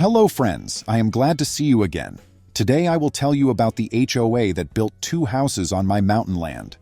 Hello friends, I am glad to see you again. Today I will tell you about the HOA that built 2 houses on my mountain land.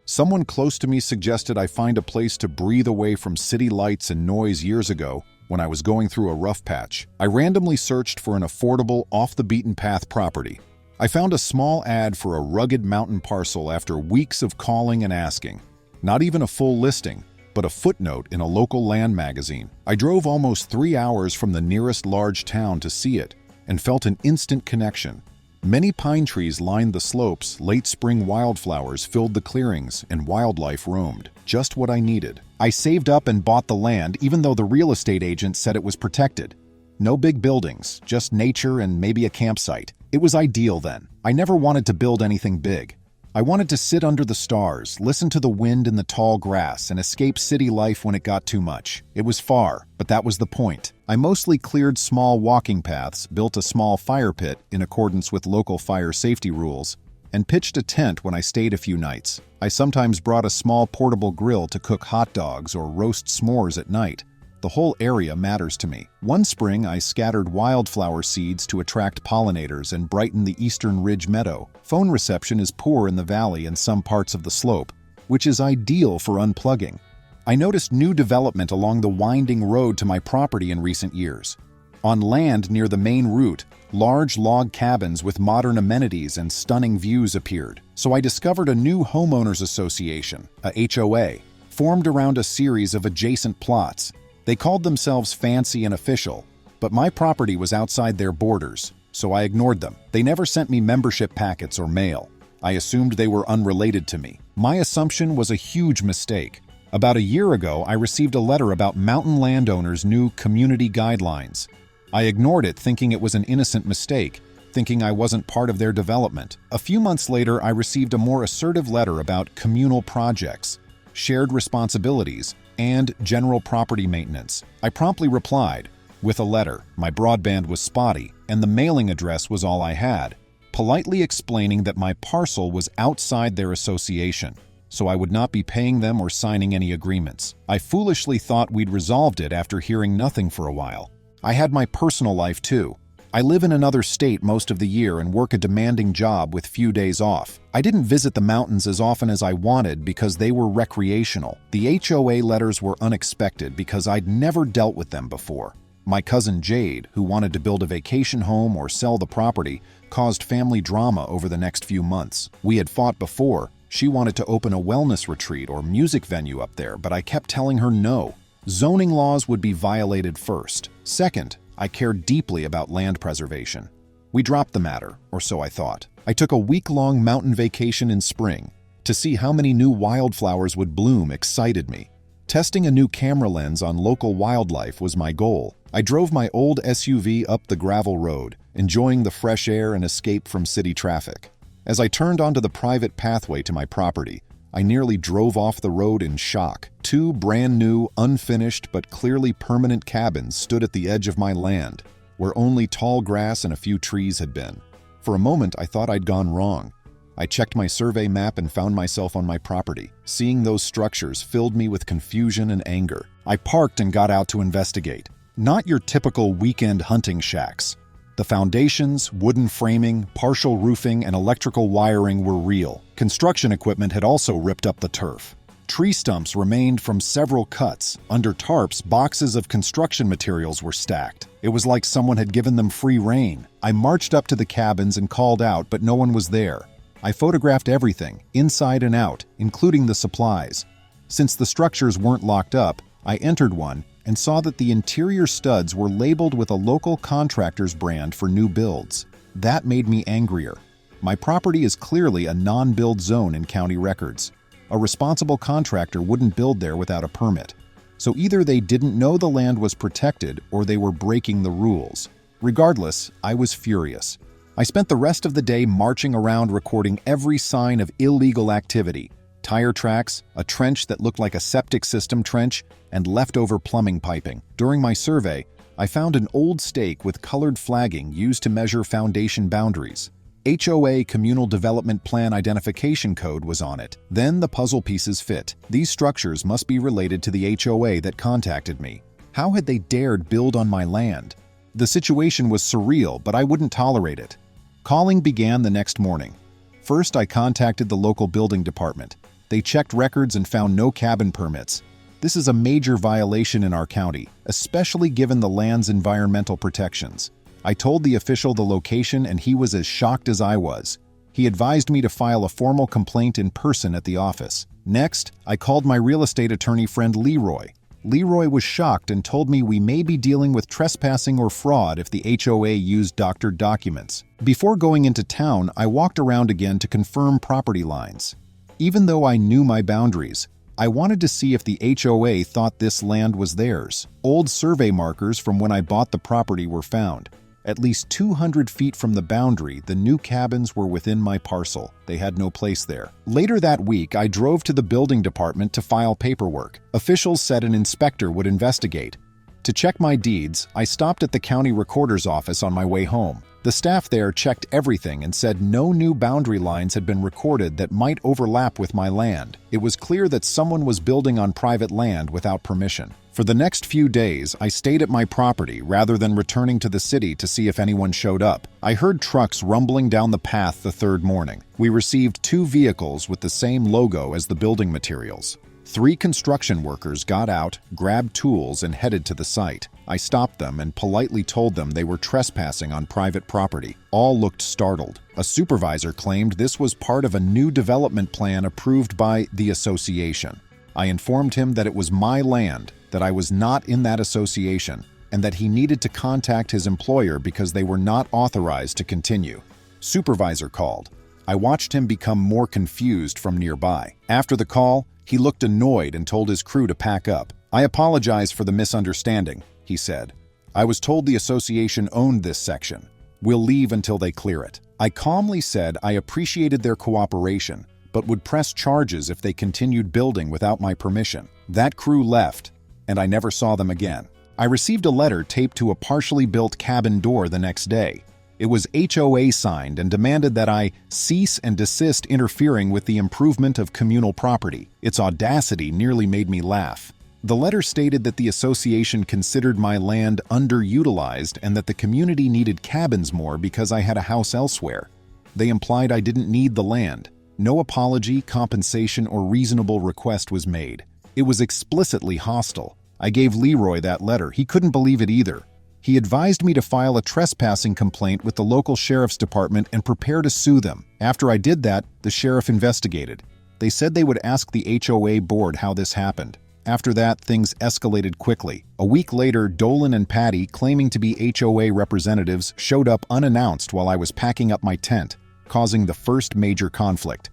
Someone close to me suggested I find a place to breathe away from city lights and noise years ago when I was going through a rough patch. I randomly searched for an affordable, off-the-beaten-path property. I found a small ad for a rugged mountain parcel after weeks of calling and asking. Not even a full listing, but a footnote in a local land magazine. I drove almost 3 hours from the nearest large town to see it and felt an instant connection. Many pine trees lined the slopes, late spring wildflowers filled the clearings, and wildlife roamed. Just what I needed. I saved up and bought the land even though the real estate agent said it was protected. No big buildings, just nature and maybe a campsite. It was ideal then. I never wanted to build anything big. I wanted to sit under the stars, listen to the wind in the tall grass, and escape city life when it got too much. It was far, but that was the point. I mostly cleared small walking paths, built a small fire pit in accordance with local fire safety rules, and pitched a tent when I stayed a few nights. I sometimes brought a small portable grill to cook hot dogs or roast s'mores at night. The whole area matters to me. One spring, I scattered wildflower seeds to attract pollinators and brighten the eastern ridge meadow. Phone reception is poor in the valley and some parts of the slope, which is ideal for unplugging. I noticed new development along the winding road to my property in recent years. On land near the main route, large log cabins with modern amenities and stunning views appeared. So I discovered a new homeowners association, a HOA, formed around a series of adjacent plots. They called themselves fancy and official, but my property was outside their borders, so I ignored them. They never sent me membership packets or mail. I assumed they were unrelated to me. My assumption was a huge mistake. About a year ago, I received a letter about mountain landowners' new community guidelines. I ignored it, thinking it was an innocent mistake, thinking I wasn't part of their development. A few months later, I received a more assertive letter about communal projects, shared responsibilities, and general property maintenance. I promptly replied with a letter. My broadband was spotty, and the mailing address was all I had, politely explaining that my parcel was outside their association, so I would not be paying them or signing any agreements. I foolishly thought we'd resolved it after hearing nothing for a while. I had my personal life too. I live in another state most of the year and work a demanding job with few days off. I didn't visit the mountains as often as I wanted because they were recreational. The HOA letters were unexpected because I'd never dealt with them before. My cousin Jade, who wanted to build a vacation home or sell the property, caused family drama over the next few months. We had fought before. She wanted to open a wellness retreat or music venue up there, but I kept telling her no. Zoning laws would be violated first. Second, I cared deeply about land preservation. We dropped the matter, or so I thought. I took a week-long mountain vacation in spring. To see how many new wildflowers would bloom excited me. Testing a new camera lens on local wildlife was my goal. I drove my old SUV up the gravel road, enjoying the fresh air and escape from city traffic. As I turned onto the private pathway to my property, I nearly drove off the road in shock. 2 brand new, unfinished, but clearly permanent cabins stood at the edge of my land, where only tall grass and a few trees had been. For a moment, I thought I'd gone wrong. I checked my survey map and found myself on my property. Seeing those structures filled me with confusion and anger. I parked and got out to investigate. Not your typical weekend hunting shacks. The foundations, wooden framing, partial roofing, and electrical wiring were real. Construction equipment had also ripped up the turf. Tree stumps remained from several cuts. Under tarps, boxes of construction materials were stacked. It was like someone had given them free rein. I marched up to the cabins and called out, but no one was there. I photographed everything, inside and out, including the supplies. Since the structures weren't locked up, I entered one and saw that the interior studs were labeled with a local contractor's brand for new builds. That made me angrier. My property is clearly a non-build zone in county records. A responsible contractor wouldn't build there without a permit. So either they didn't know the land was protected or they were breaking the rules. Regardless, I was furious. I spent the rest of the day marching around recording every sign of illegal activity. Tire tracks, a trench that looked like a septic system trench, and leftover plumbing piping. During my survey, I found an old stake with colored flagging used to measure foundation boundaries. HOA Communal Development Plan Identification Code was on it. Then the puzzle pieces fit. These structures must be related to the HOA that contacted me. How had they dared build on my land? The situation was surreal, but I wouldn't tolerate it. Calling began the next morning. First, I contacted the local building department. They checked records and found no cabin permits. This is a major violation in our county, especially given the land's environmental protections. I told the official the location and he was as shocked as I was. He advised me to file a formal complaint in person at the office. Next, I called my real estate attorney friend Leroy. Leroy was shocked and told me we may be dealing with trespassing or fraud if the HOA used doctored documents. Before going into town, I walked around again to confirm property lines. Even though I knew my boundaries, I wanted to see if the HOA thought this land was theirs. Old survey markers from when I bought the property were found. At least 200 feet from the boundary, the new cabins were within my parcel. They had no place there. Later that week, I drove to the building department to file paperwork. Officials said an inspector would investigate. To check my deeds, I stopped at the county recorder's office on my way home. The staff there checked everything and said no new boundary lines had been recorded that might overlap with my land. It was clear that someone was building on private land without permission. For the next few days, I stayed at my property rather than returning to the city to see if anyone showed up. I heard trucks rumbling down the path the third morning. We received 2 vehicles with the same logo as the building materials. 3 construction workers got out, grabbed tools, and headed to the site. I stopped them and politely told them they were trespassing on private property. All looked startled. A supervisor claimed this was part of a new development plan approved by the association. I informed him that it was my land, that I was not in that association, and that he needed to contact his employer because they were not authorized to continue. Supervisor called. I watched him become more confused from nearby. After the call, he looked annoyed and told his crew to pack up. I apologize for the misunderstanding, he said. I was told the association owned this section. We'll leave until they clear it. I calmly said I appreciated their cooperation, but would press charges if they continued building without my permission. That crew left, and I never saw them again. I received a letter taped to a partially built cabin door the next day. It was HOA signed and demanded that I cease and desist interfering with the improvement of communal property. Its audacity nearly made me laugh. The letter stated that the association considered my land underutilized and that the community needed cabins more because I had a house elsewhere. They implied I didn't need the land. No apology, compensation, or reasonable request was made. It was explicitly hostile. I gave Leroy that letter. He couldn't believe it either. He advised me to file a trespassing complaint with the local sheriff's department and prepare to sue them. After I did that, the sheriff investigated. They said they would ask the HOA board how this happened. After that, things escalated quickly. A week later, Dolan and Patty, claiming to be HOA representatives, showed up unannounced while I was packing up my tent, causing the first major conflict.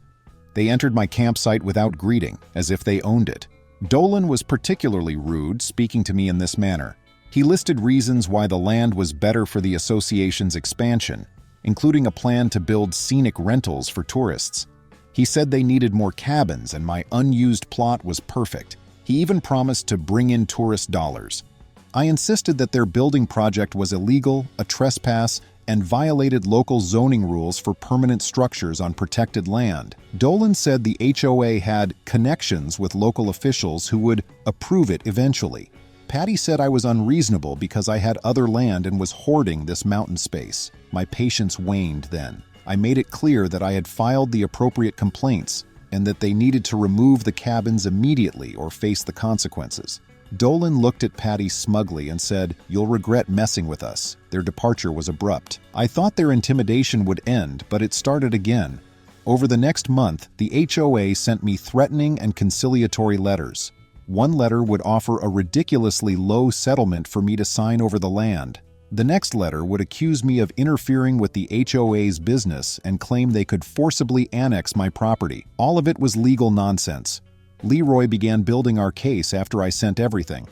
They entered my campsite without greeting, as if they owned it. Dolan was particularly rude, speaking to me in this manner. He listed reasons why the land was better for the association's expansion, including a plan to build scenic rentals for tourists. He said they needed more cabins and my unused plot was perfect. He even promised to bring in tourist dollars. I insisted that their building project was illegal, a trespass, and violated local zoning rules for permanent structures on protected land. Dolan said the HOA had connections with local officials who would approve it eventually. Patty said I was unreasonable because I had other land and was hoarding this mountain space. My patience waned then. I made it clear that I had filed the appropriate complaints and that they needed to remove the cabins immediately or face the consequences. Dolan looked at Patty smugly and said, "You'll regret messing with us." Their departure was abrupt. I thought their intimidation would end, but it started again. Over the next month, the HOA sent me threatening and conciliatory letters. One letter would offer a ridiculously low settlement for me to sign over the land. The next letter would accuse me of interfering with the HOA's business and claim they could forcibly annex my property. All of it was legal nonsense. Leroy began building our case after I sent everything.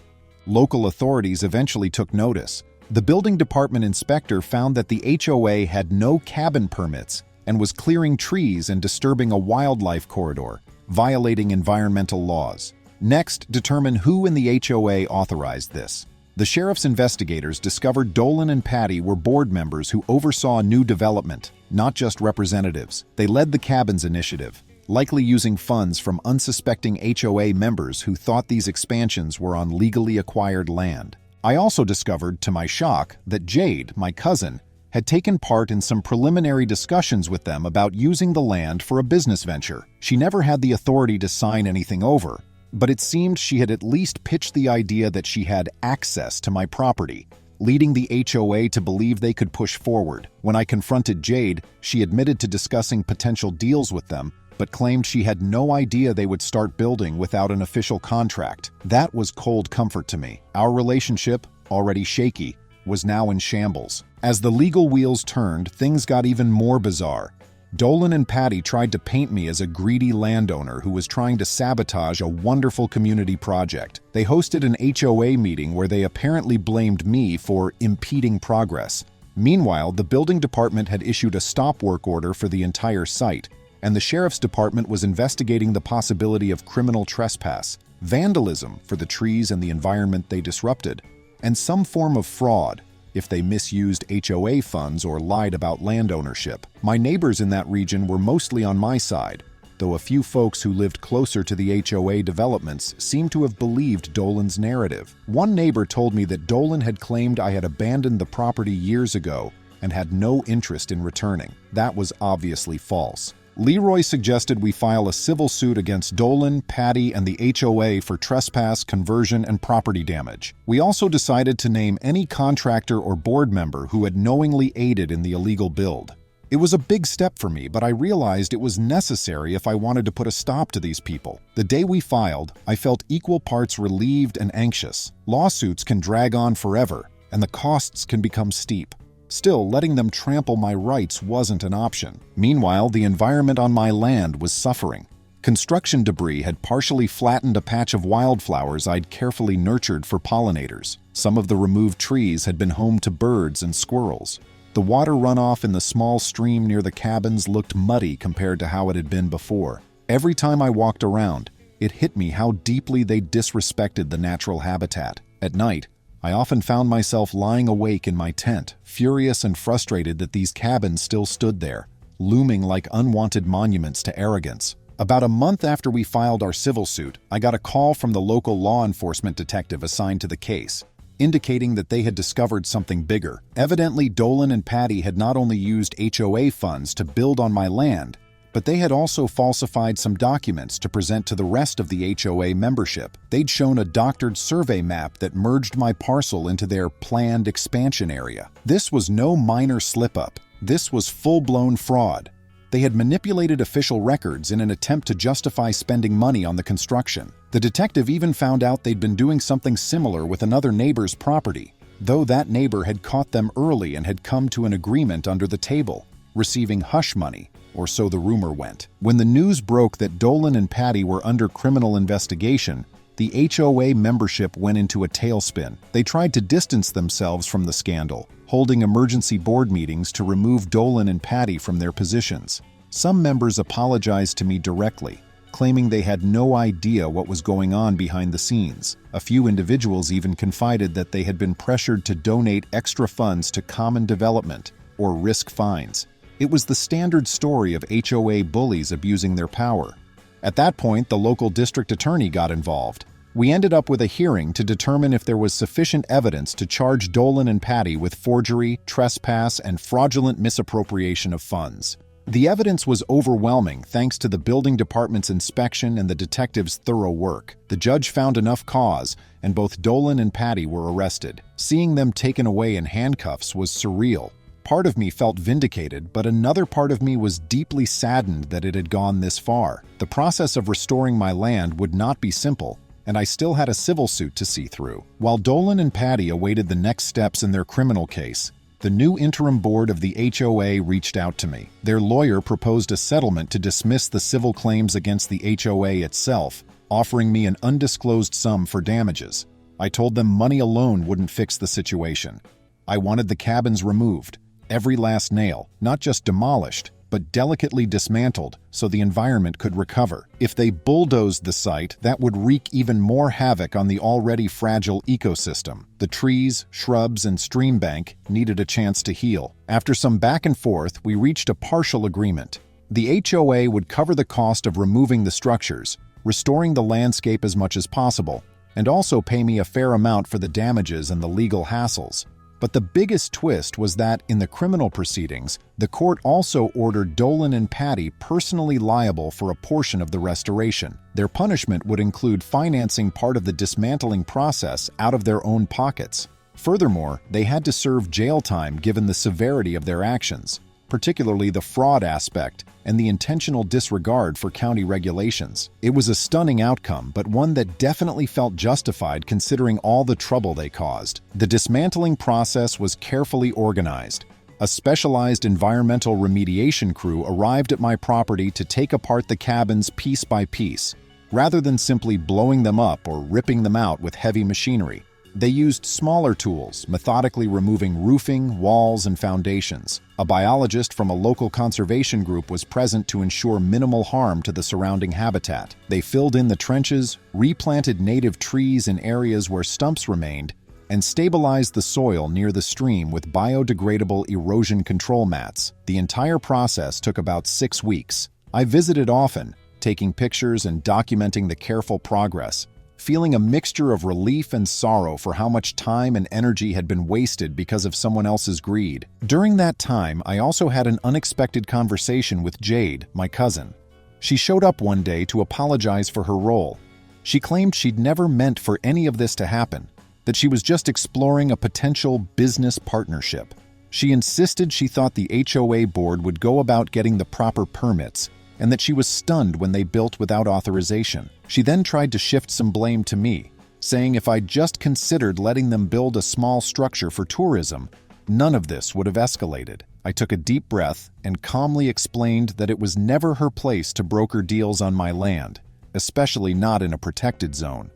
Local authorities eventually took notice. The building department inspector found that the HOA had no cabin permits and was clearing trees and disturbing a wildlife corridor, violating environmental laws. Next, determine who in the HOA authorized this. The sheriff's investigators discovered Dolan and Patty were board members who oversaw new development, not just representatives. They led the cabins initiative, likely using funds from unsuspecting HOA members who thought these expansions were on legally acquired land. I also discovered, to my shock, that Jade, my cousin, had taken part in some preliminary discussions with them about using the land for a business venture. She never had the authority to sign anything over, but it seemed she had at least pitched the idea that she had access to my property, leading the HOA to believe they could push forward. When I confronted Jade, she admitted to discussing potential deals with them, but claimed she had no idea they would start building without an official contract. That was cold comfort to me. Our relationship, already shaky, was now in shambles. As the legal wheels turned, things got even more bizarre. Dolan and Patty tried to paint me as a greedy landowner who was trying to sabotage a wonderful community project. They hosted an HOA meeting where they apparently blamed me for impeding progress. Meanwhile, the building department had issued a stop work order for the entire site, and the sheriff's department was investigating the possibility of criminal trespass, vandalism for the trees and the environment they disrupted, and some form of fraud if they misused HOA funds or lied about land ownership. My neighbors in that region were mostly on my side, though a few folks who lived closer to the HOA developments seemed to have believed Dolan's narrative. One neighbor told me that Dolan had claimed I had abandoned the property years ago and had no interest in returning. That was obviously false. Leroy suggested we file a civil suit against Dolan, Patty, and the HOA for trespass, conversion, and property damage. We also decided to name any contractor or board member who had knowingly aided in the illegal build. It was a big step for me, but I realized it was necessary if I wanted to put a stop to these people. The day we filed, I felt equal parts relieved and anxious. Lawsuits can drag on forever, and the costs can become steep. Still, letting them trample my rights wasn't an option. Meanwhile, the environment on my land was suffering. Construction debris had partially flattened a patch of wildflowers I'd carefully nurtured for pollinators. Some of the removed trees had been home to birds and squirrels. The water runoff in the small stream near the cabins looked muddy compared to how it had been before. Every time I walked around, it hit me how deeply they disrespected the natural habitat. At night, I often found myself lying awake in my tent, furious and frustrated that these cabins still stood there, looming like unwanted monuments to arrogance. About a month after we filed our civil suit, I got a call from the local law enforcement detective assigned to the case, indicating that they had discovered something bigger. Evidently, Dolan and Patty had not only used HOA funds to build on my land, but they had also falsified some documents to present to the rest of the HOA membership. They'd shown a doctored survey map that merged my parcel into their planned expansion area. This was no minor slip-up. This was full-blown fraud. They had manipulated official records in an attempt to justify spending money on the construction. The detective even found out they'd been doing something similar with another neighbor's property, though that neighbor had caught them early and had come to an agreement under the table, receiving hush money, or so the rumor went. When the news broke that Dolan and Patty were under criminal investigation, the HOA membership went into a tailspin. They tried to distance themselves from the scandal, holding emergency board meetings to remove Dolan and Patty from their positions. Some members apologized to me directly, claiming they had no idea what was going on behind the scenes. A few individuals even confided that they had been pressured to donate extra funds to common development or risk fines. It was the standard story of HOA bullies abusing their power. At that point, the local district attorney got involved. We ended up with a hearing to determine if there was sufficient evidence to charge Dolan and Patty with forgery, trespass, and fraudulent misappropriation of funds. The evidence was overwhelming thanks to the building department's inspection and the detective's thorough work. The judge found enough cause, and both Dolan and Patty were arrested. Seeing them taken away in handcuffs was surreal. Part of me felt vindicated, but another part of me was deeply saddened that it had gone this far. The process of restoring my land would not be simple, and I still had a civil suit to see through. While Dolan and Patty awaited the next steps in their criminal case, the new interim board of the HOA reached out to me. Their lawyer proposed a settlement to dismiss the civil claims against the HOA itself, offering me an undisclosed sum for damages. I told them money alone wouldn't fix the situation. I wanted the cabins removed, every last nail, not just demolished, but delicately dismantled so the environment could recover. If they bulldozed the site, that would wreak even more havoc on the already fragile ecosystem. The trees, shrubs, and stream bank needed a chance to heal. After some back and forth, we reached a partial agreement. The HOA would cover the cost of removing the structures, restoring the landscape as much as possible, and also pay me a fair amount for the damages and the legal hassles. But the biggest twist was that, in the criminal proceedings, the court also ordered Dolan and Patty personally liable for a portion of the restoration. Their punishment would include financing part of the dismantling process out of their own pockets. Furthermore, they had to serve jail time given the severity of their actions, particularly the fraud aspect and the intentional disregard for county regulations. It was a stunning outcome, but one that definitely felt justified considering all the trouble they caused. The dismantling process was carefully organized. A specialized environmental remediation crew arrived at my property to take apart the cabins piece by piece, rather than simply blowing them up or ripping them out with heavy machinery. They used smaller tools, methodically removing roofing, walls, and foundations. A biologist from a local conservation group was present to ensure minimal harm to the surrounding habitat. They filled in the trenches, replanted native trees in areas where stumps remained, and stabilized the soil near the stream with biodegradable erosion control mats. The entire process took about 6 weeks. I visited often, taking pictures and documenting the careful progress, feeling a mixture of relief and sorrow for how much time and energy had been wasted because of someone else's greed. During that time, I also had an unexpected conversation with Jade, my cousin. She showed up one day to apologize for her role. She claimed she'd never meant for any of this to happen, that she was just exploring a potential business partnership. She insisted she thought the HOA board would go about getting the proper permits, and that she was stunned when they built without authorization. She then tried to shift some blame to me, saying if I'd just considered letting them build a small structure for tourism, none of this would have escalated. I took a deep breath and calmly explained that it was never her place to broker deals on my land, especially not in a protected zone.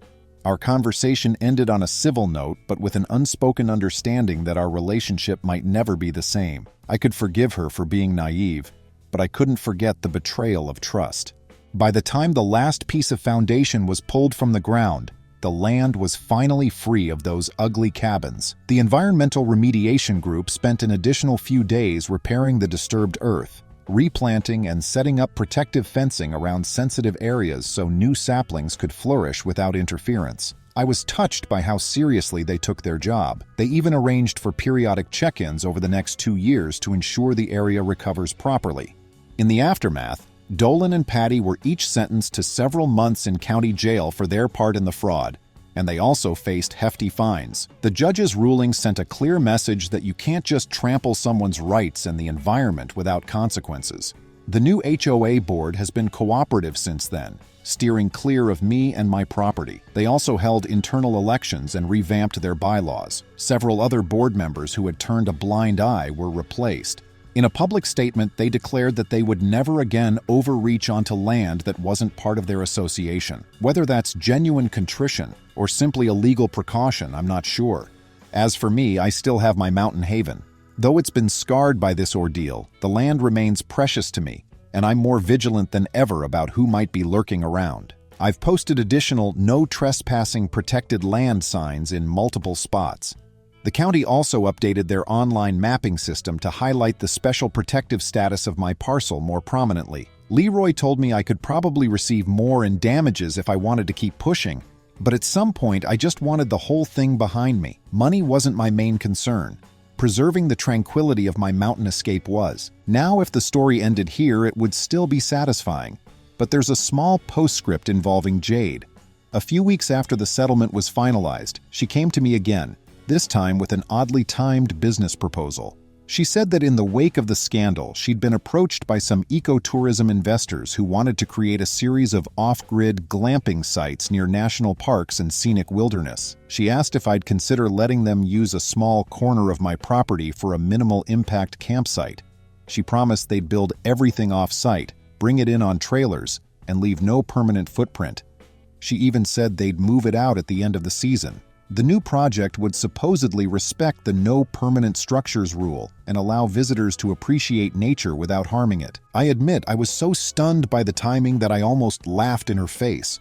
Our conversation ended on a civil note, but with an unspoken understanding that our relationship might never be the same. I could forgive her for being naive, but I couldn't forget the betrayal of trust. By the time the last piece of foundation was pulled from the ground, the land was finally free of those ugly cabins. The environmental remediation group spent an additional few days repairing the disturbed earth, replanting and setting up protective fencing around sensitive areas so new saplings could flourish without interference. I was touched by how seriously they took their job. They even arranged for periodic check-ins over the next 2 years to ensure the area recovers properly. In the aftermath, Dolan and Patty were each sentenced to several months in county jail for their part in the fraud, and they also faced hefty fines. The judge's ruling sent a clear message that you can't just trample someone's rights and the environment without consequences. The new HOA board has been cooperative since then, steering clear of me and my property. They also held internal elections and revamped their bylaws. Several other board members who had turned a blind eye were replaced. In a public statement, they declared that they would never again overreach onto land that wasn't part of their association. Whether that's genuine contrition or simply a legal precaution, I'm not sure. As for me, I still have my mountain haven. Though it's been scarred by this ordeal, the land remains precious to me, and I'm more vigilant than ever about who might be lurking around. I've posted additional no trespassing protected land signs in multiple spots. The county also updated their online mapping system to highlight the special protective status of my parcel more prominently. Leroy told me I could probably receive more in damages if I wanted to keep pushing, but at some point I just wanted the whole thing behind me. Money wasn't my main concern. Preserving the tranquility of my mountain escape was. Now, if the story ended here, it would still be satisfying. But there's a small postscript involving Jade. A few weeks after the settlement was finalized, she came to me again, this time with an oddly timed business proposal. She said that in the wake of the scandal, she'd been approached by some ecotourism investors who wanted to create a series of off-grid glamping sites near national parks and scenic wilderness. She asked if I'd consider letting them use a small corner of my property for a minimal-impact campsite. She promised they'd build everything off-site, bring it in on trailers, and leave no permanent footprint. She even said they'd move it out at the end of the season. The new project would supposedly respect the no permanent structures rule and allow visitors to appreciate nature without harming it. I admit I was so stunned by the timing that I almost laughed in her face.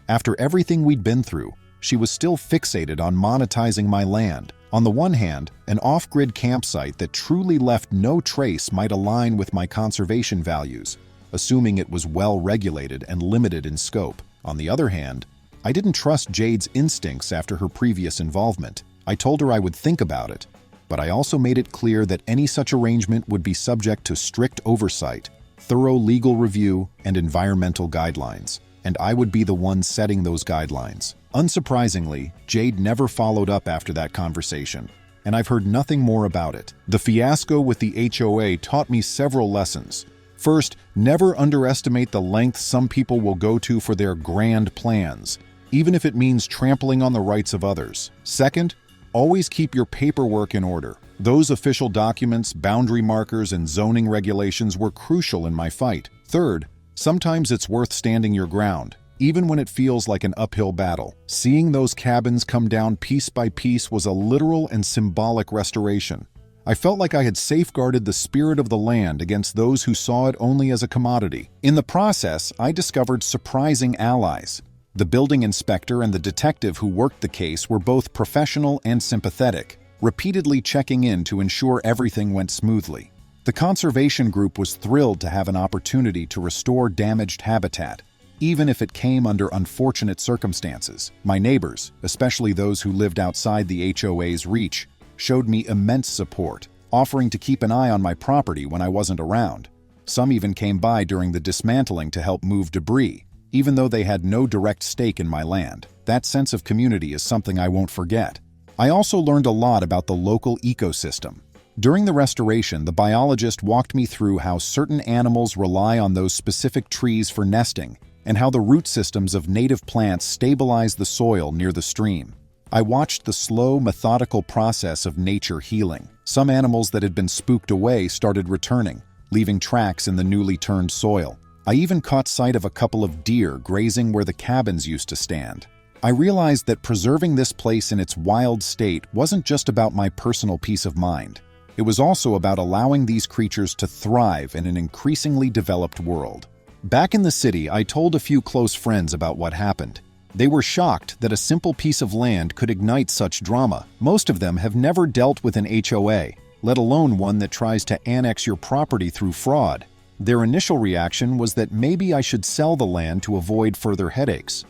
After everything we'd been through, she was still fixated on monetizing my land. On the one hand, an off-grid campsite that truly left no trace might align with my conservation values, assuming it was well regulated and limited in scope. On the other hand, I didn't trust Jade's instincts after her previous involvement. I told her I would think about it, but I also made it clear that any such arrangement would be subject to strict oversight, thorough legal review, and environmental guidelines, and I would be the one setting those guidelines. Unsurprisingly, Jade never followed up after that conversation, and I've heard nothing more about it. The fiasco with the HOA taught me several lessons. First, never underestimate the length some people will go to for their grand plans, even if it means trampling on the rights of others. Second, always keep your paperwork in order. Those official documents, boundary markers, and zoning regulations were crucial in my fight. Third, sometimes it's worth standing your ground, even when it feels like an uphill battle. Seeing those cabins come down piece by piece was a literal and symbolic restoration. I felt like I had safeguarded the spirit of the land against those who saw it only as a commodity. In the process, I discovered surprising allies. The building inspector and the detective who worked the case were both professional and sympathetic, repeatedly checking in to ensure everything went smoothly. The conservation group was thrilled to have an opportunity to restore damaged habitat, even if it came under unfortunate circumstances. My neighbors, especially those who lived outside the HOA's reach, showed me immense support, offering to keep an eye on my property when I wasn't around. Some even came by during the dismantling to help move debris, even though they had no direct stake in my land. That sense of community is something I won't forget. I also learned a lot about the local ecosystem. During the restoration, the biologist walked me through how certain animals rely on those specific trees for nesting, and how the root systems of native plants stabilize the soil near the stream. I watched the slow, methodical process of nature healing. Some animals that had been spooked away started returning, leaving tracks in the newly turned soil. I even caught sight of a couple of deer grazing where the cabins used to stand. I realized that preserving this place in its wild state wasn't just about my personal peace of mind. It was also about allowing these creatures to thrive in an increasingly developed world. Back in the city, I told a few close friends about what happened. They were shocked that a simple piece of land could ignite such drama. Most of them have never dealt with an HOA, let alone one that tries to annex your property through fraud. Their initial reaction was that maybe I should sell the land to avoid further headaches.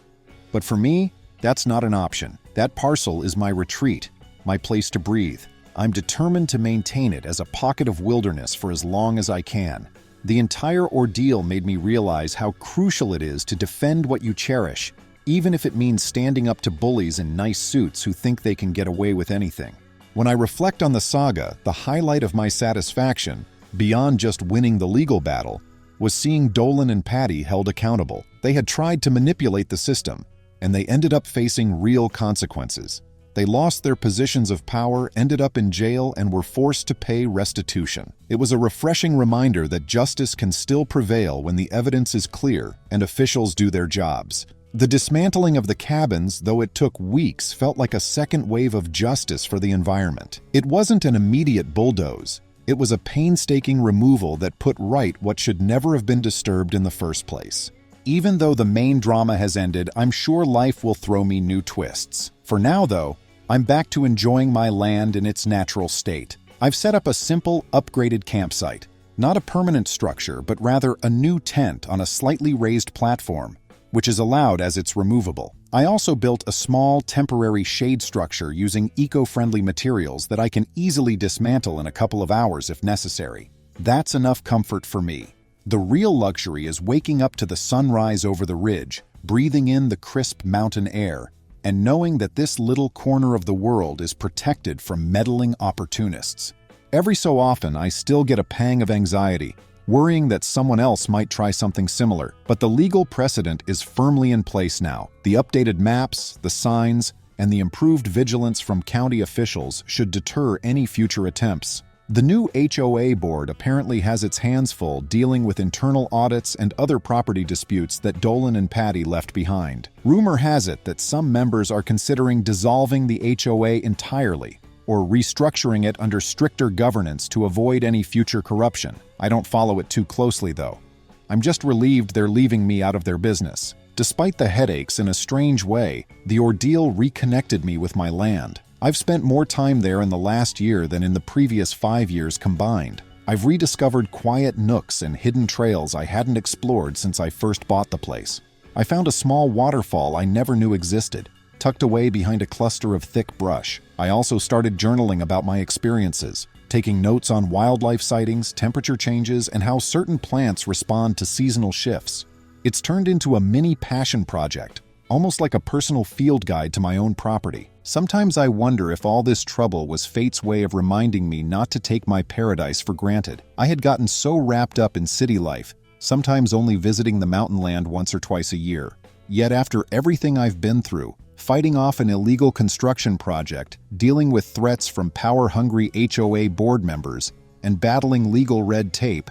But for me, that's not an option. That parcel is my retreat, my place to breathe. I'm determined to maintain it as a pocket of wilderness for as long as I can. The entire ordeal made me realize how crucial it is to defend what you cherish, even if it means standing up to bullies in nice suits who think they can get away with anything. When I reflect on the saga, the highlight of my satisfaction, beyond just winning the legal battle, was seeing Dolan and Patty held accountable. They had tried to manipulate the system, and they ended up facing real consequences. They lost their positions of power, ended up in jail, and were forced to pay restitution. It was a refreshing reminder that justice can still prevail when the evidence is clear and officials do their jobs. The dismantling of the cabins, though it took weeks, felt like a second wave of justice for the environment. It wasn't an immediate bulldoze. It was a painstaking removal that put right what should never have been disturbed in the first place. Even though the main drama has ended, I'm sure life will throw me new twists. For now, though, I'm back to enjoying my land in its natural state. I've set up a simple, upgraded campsite. Not a permanent structure, but rather a new tent on a slightly raised platform, which is allowed as it's removable. I also built a small, temporary shade structure using eco-friendly materials that I can easily dismantle in a couple of hours if necessary. That's enough comfort for me. The real luxury is waking up to the sunrise over the ridge, breathing in the crisp mountain air, and knowing that this little corner of the world is protected from meddling opportunists. Every so often, I still get a pang of anxiety, worrying that someone else might try something similar. But the legal precedent is firmly in place now. The updated maps, the signs, and the improved vigilance from county officials should deter any future attempts. The new HOA board apparently has its hands full dealing with internal audits and other property disputes that Dolan and Patty left behind. Rumor has it that some members are considering dissolving the HOA entirely or restructuring it under stricter governance to avoid any future corruption. I don't follow it too closely, though. I'm just relieved they're leaving me out of their business. Despite the headaches, in a strange way, the ordeal reconnected me with my land. I've spent more time there in the last year than in the previous 5 years combined. I've rediscovered quiet nooks and hidden trails I hadn't explored since I first bought the place. I found a small waterfall I never knew existed, tucked away behind a cluster of thick brush. I also started journaling about my experiences, taking notes on wildlife sightings, temperature changes, and how certain plants respond to seasonal shifts. It's turned into a mini passion project, almost like a personal field guide to my own property. Sometimes I wonder if all this trouble was fate's way of reminding me not to take my paradise for granted. I had gotten so wrapped up in city life, sometimes only visiting the mountain land once or twice a year. Yet after everything I've been through, fighting off an illegal construction project, dealing with threats from power-hungry HOA board members, and battling legal red tape,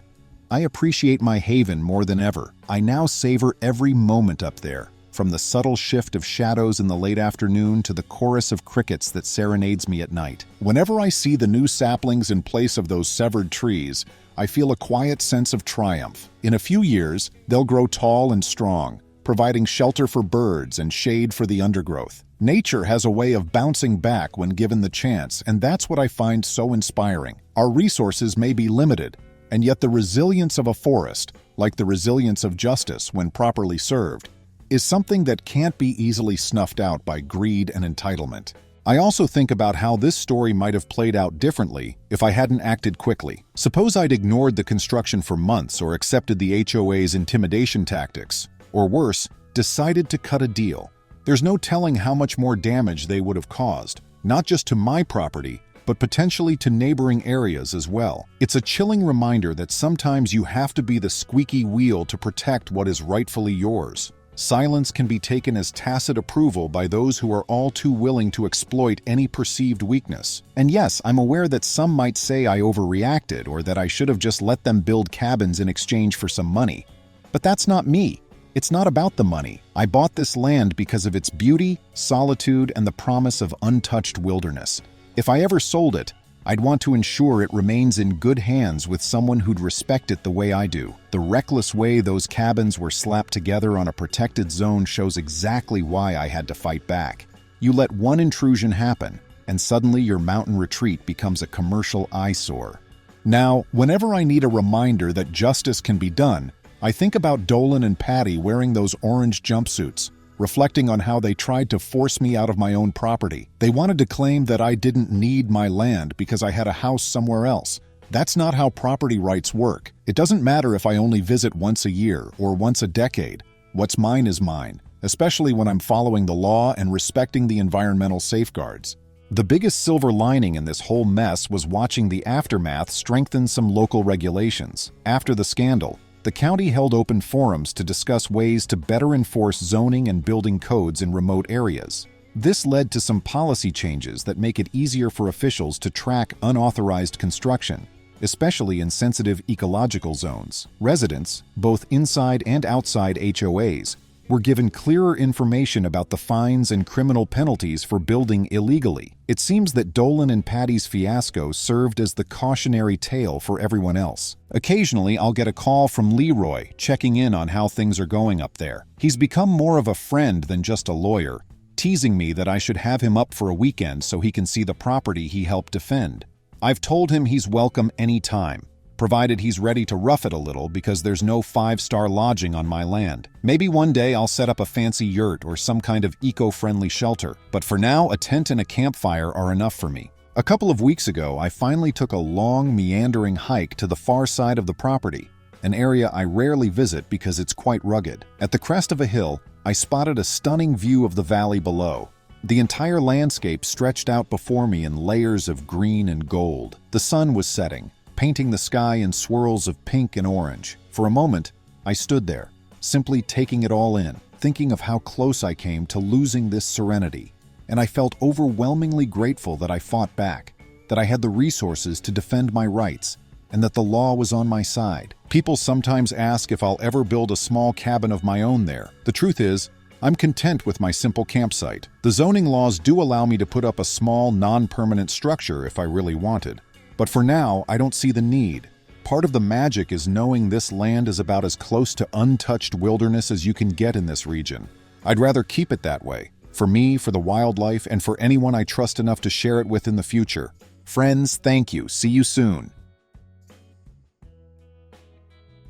I appreciate my haven more than ever. I now savor every moment up there, from the subtle shift of shadows in the late afternoon to the chorus of crickets that serenades me at night. Whenever I see the new saplings in place of those severed trees, I feel a quiet sense of triumph. In a few years, they'll grow tall and strong, providing shelter for birds and shade for the undergrowth. Nature has a way of bouncing back when given the chance, and that's what I find so inspiring. Our resources may be limited, and yet the resilience of a forest, like the resilience of justice when properly served, is something that can't be easily snuffed out by greed and entitlement. I also think about how this story might have played out differently if I hadn't acted quickly. Suppose I'd ignored the construction for months or accepted the HOA's intimidation tactics, or worse, decided to cut a deal. There's no telling how much more damage they would have caused, not just to my property, but potentially to neighboring areas as well. It's a chilling reminder that sometimes you have to be the squeaky wheel to protect what is rightfully yours. Silence can be taken as tacit approval by those who are all too willing to exploit any perceived weakness. And yes, I'm aware that some might say I overreacted or that I should have just let them build cabins in exchange for some money. But that's not me. It's not about the money. I bought this land because of its beauty, solitude, and the promise of untouched wilderness. If I ever sold it, I'd want to ensure it remains in good hands with someone who'd respect it the way I do. The reckless way those cabins were slapped together on a protected zone shows exactly why I had to fight back. You let one intrusion happen, and suddenly your mountain retreat becomes a commercial eyesore. Now, whenever I need a reminder that justice can be done, I think about Dolan and Patty wearing those orange jumpsuits, reflecting on how they tried to force me out of my own property. They wanted to claim that I didn't need my land because I had a house somewhere else. That's not how property rights work. It doesn't matter if I only visit once a year or once a decade. What's mine is mine, especially when I'm following the law and respecting the environmental safeguards. The biggest silver lining in this whole mess was watching the aftermath strengthen some local regulations. After the scandal, the county held open forums to discuss ways to better enforce zoning and building codes in remote areas. This led to some policy changes that make it easier for officials to track unauthorized construction, especially in sensitive ecological zones. Residents, both inside and outside HOAs, were given clearer information about the fines and criminal penalties for building illegally. It seems that Dolan and Patty's fiasco served as the cautionary tale for everyone else. Occasionally, I'll get a call from Leroy checking in on how things are going up there. He's become more of a friend than just a lawyer, teasing me that I should have him up for a weekend so he can see the property he helped defend. I've told him he's welcome anytime, provided he's ready to rough it a little because there's no 5-star lodging on my land. Maybe one day I'll set up a fancy yurt or some kind of eco-friendly shelter, but for now a tent and a campfire are enough for me. A couple of weeks ago, I finally took a long, meandering hike to the far side of the property, an area I rarely visit because it's quite rugged. At the crest of a hill, I spotted a stunning view of the valley below. The entire landscape stretched out before me in layers of green and gold. The sun was setting, painting the sky in swirls of pink and orange. For a moment, I stood there, simply taking it all in, thinking of how close I came to losing this serenity. And I felt overwhelmingly grateful that I fought back, that I had the resources to defend my rights, and that the law was on my side. People sometimes ask if I'll ever build a small cabin of my own there. The truth is, I'm content with my simple campsite. The zoning laws do allow me to put up a small, non-permanent structure if I really wanted. But for now, I don't see the need. Part of the magic is knowing this land is about as close to untouched wilderness as you can get in this region. I'd rather keep it that way. For me, for the wildlife, and for anyone I trust enough to share it with in the future. Friends, thank you. See you soon.